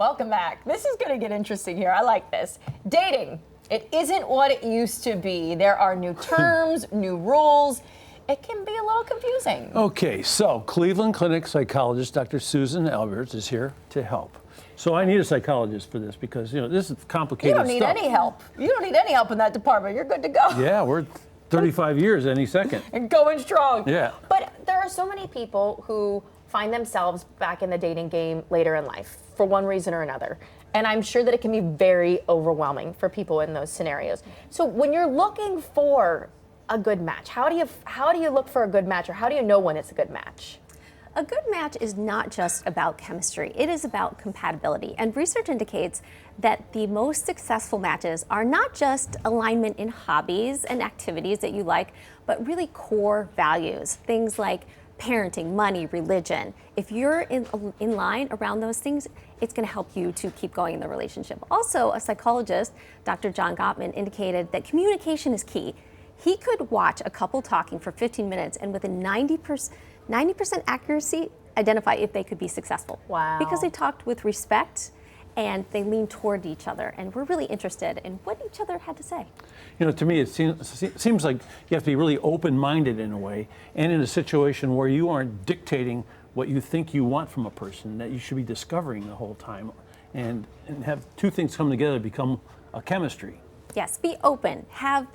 Welcome back. This is going to get interesting here. I like this. Dating. It isn't what it used to be. There are new terms, new rules. It can be a little confusing. Okay, so Cleveland Clinic psychologist Dr. Susan Albers is here to help. So I need a psychologist for this because, this is complicated stuff. You don't need any help. You don't need any help in that department. You're good to go. Yeah, we're 35 years any second. And going strong. Yeah. But there are so many people who find themselves back in the dating game later in life for one reason or another. And I'm sure that it can be very overwhelming for people in those scenarios. So when you're looking for a good match, how do you look for a good match, or how do you know when it's a good match? A good match is not just about chemistry, it is about compatibility. And research indicates that the most successful matches are not just alignment in hobbies and activities that you like, but really core values, things like parenting, money, religion. If you're in line around those things, it's going to help you to keep going in the relationship. Also, a psychologist, Dr. John Gottman, indicated that communication is key. He could watch a couple talking for 15 minutes and with a 90% accuracy identify if they could be successful. Wow. Because they talked with respect and they leaned toward each other and were really interested in what each other had to say. To me, it seems like you have to be really open-minded in a way, and in a situation where you aren't dictating what you think you want from a person, that you should be discovering the whole time, and have two things come together to become a chemistry. Yes, be open, have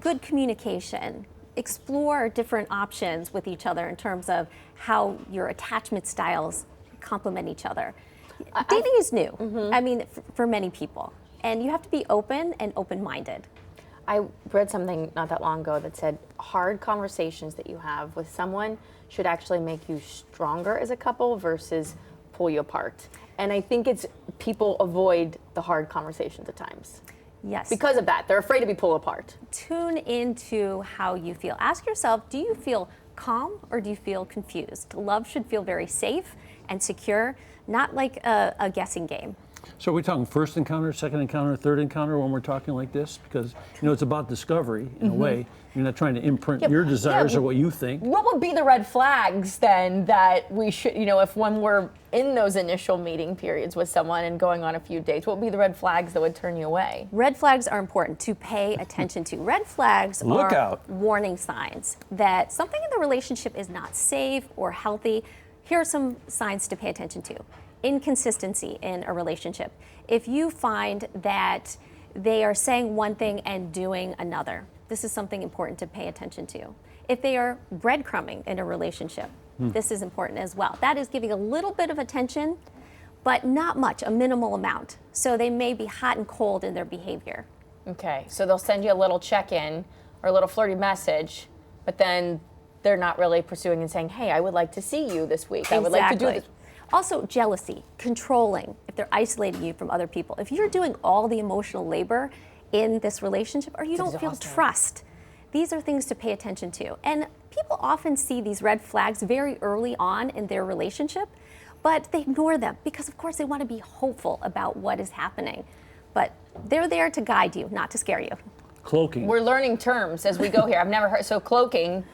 good communication, explore different options with each other in terms of how your attachment styles complement each other. Dating is new, for many people, and you have to be open and open-minded. I read something not that long ago that said hard conversations that you have with someone should actually make you stronger as a couple versus pull you apart. And I think people avoid the hard conversations at times. Yes. Because of that, they're afraid to be pulled apart. Tune into how you feel. Ask yourself, do you feel calm or do you feel confused? Love should feel very safe and secure, not like a guessing game. So are we talking first encounter, second encounter, third encounter when we're talking like this? Because, it's about discovery in a way. You're not trying to imprint your desires or what you think. What would be the red flags then that we should, if when we're in those initial meeting periods with someone and going on a few dates, what would be the red flags that would turn you away? Red flags are important to pay attention to. Red flags are warning signs that something in the relationship is not safe or healthy. Here are some signs to pay attention to. Inconsistency in a relationship. If you find that they are saying one thing and doing another, this is something important to pay attention to. If they are breadcrumbing in a relationship, this is important as well. That is giving a little bit of attention, but not much, a minimal amount. So they may be hot and cold in their behavior. Okay, so they'll send you a little check-in or a little flirty message, but then they're not really pursuing and saying, hey, I would like to see you this week. Exactly. I would like to do this. Also, jealousy, controlling, if they're isolating you from other people. If you're doing all the emotional labor in this relationship or you don't feel trust, these are things to pay attention to. And people often see these red flags very early on in their relationship, but they ignore them because, of course, they want to be hopeful about what is happening. But they're there to guide you, not to scare you. Cloaking. We're learning terms as we go here. I've never heard. So cloaking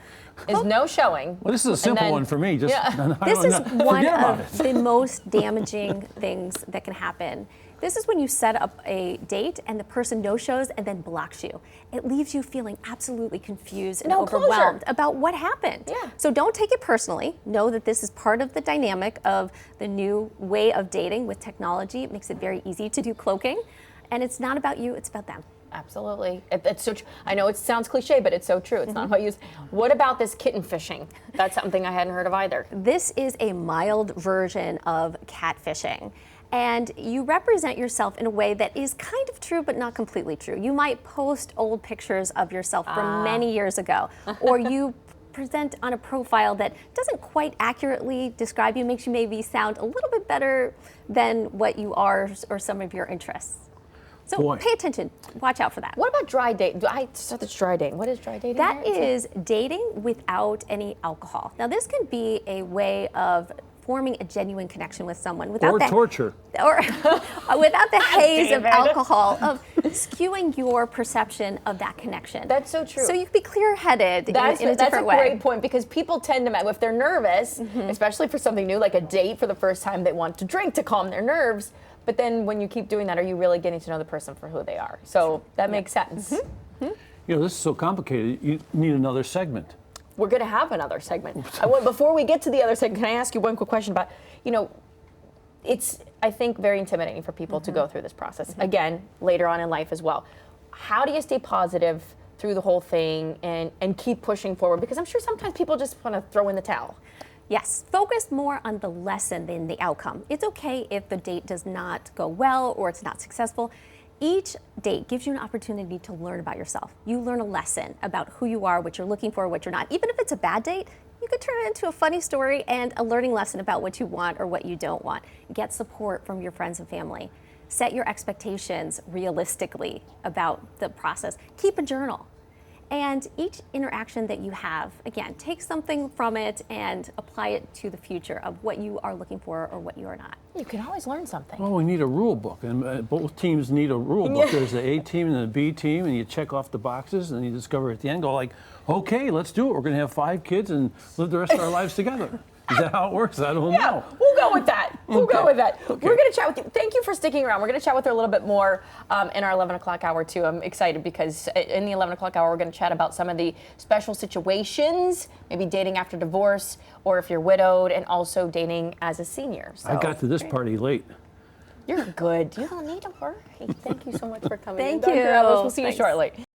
is no showing. Well, this is a simple one for me. This is one of the most damaging things that can happen. This is when you set up a date and the person no-shows and then blocks you. It leaves you feeling absolutely confused and overwhelmed about what happened. Yeah. So don't take it personally. Know that this is part of the dynamic of the new way of dating with technology. It makes it very easy to do cloaking. And it's not about you, it's about them. Absolutely. It's so I know it sounds cliche, but it's so true. It's not about you. What about this kitten fishing? That's something I hadn't heard of either. This is a mild version of catfishing. And you represent yourself in a way that is kind of true, but not completely true. You might post old pictures of yourself from many years ago, or you present on a profile that doesn't quite accurately describe you, makes you maybe sound a little bit better than what you are or some of your interests. So pay attention. Watch out for that. What about dry dating? I said it's dry dating. What is dry dating? That is dating without any alcohol. Now, this can be a way of forming a genuine connection with someone Or torture. or without the haze of David. alcohol, of skewing your perception of that connection. That's so true. So you can be clear-headed in a different That's a way. great point, because people tend to, if they're nervous, especially for something new, like a date for the first time, they want to drink to calm their nerves. But then when you keep doing that, are you really getting to know the person for who they are? So that makes sense. You know, this is so complicated. You need another segment. We're going to have another segment. Before we get to the other segment, can I ask you one quick question about, it's, I think, very intimidating for people to go through this process. Again, later on in life as well. How do you stay positive through the whole thing and keep pushing forward? Because I'm sure sometimes people just want to throw in the towel. Yes, focus more on the lesson than the outcome. It's okay if the date does not go well or it's not successful. Each date gives you an opportunity to learn about yourself. You learn a lesson about who you are, what you're looking for, what you're not. Even if it's a bad date, you could turn it into a funny story and a learning lesson about what you want or what you don't want. Get support from your friends and family. Set your expectations realistically about the process. Keep a journal. And each interaction that you have, again, take something from it and apply it to the future of what you are looking for or what you are not. You can always learn something. Well, we need a rule book, and both teams need a rule book. There's the A team and the B team, and you check off the boxes, and you discover at the end, go like, okay, let's do it. We're going to have 5 kids and live the rest of our lives together. Is that how it works? I don't know. We'll go with that. We'll go with that. Okay. We're going to chat with you. Thank you for sticking around. We're going to chat with her a little bit more in our 11 o'clock hour, too. I'm excited because in the 11 o'clock hour, we're going to chat about some of the special situations, maybe dating after divorce, or if you're widowed, and also dating as a senior. So, I got to this party late. You're good. You don't need to worry. Thank you so much for coming. Thank in, Dr. you. Albers. We'll see you Thanks. shortly.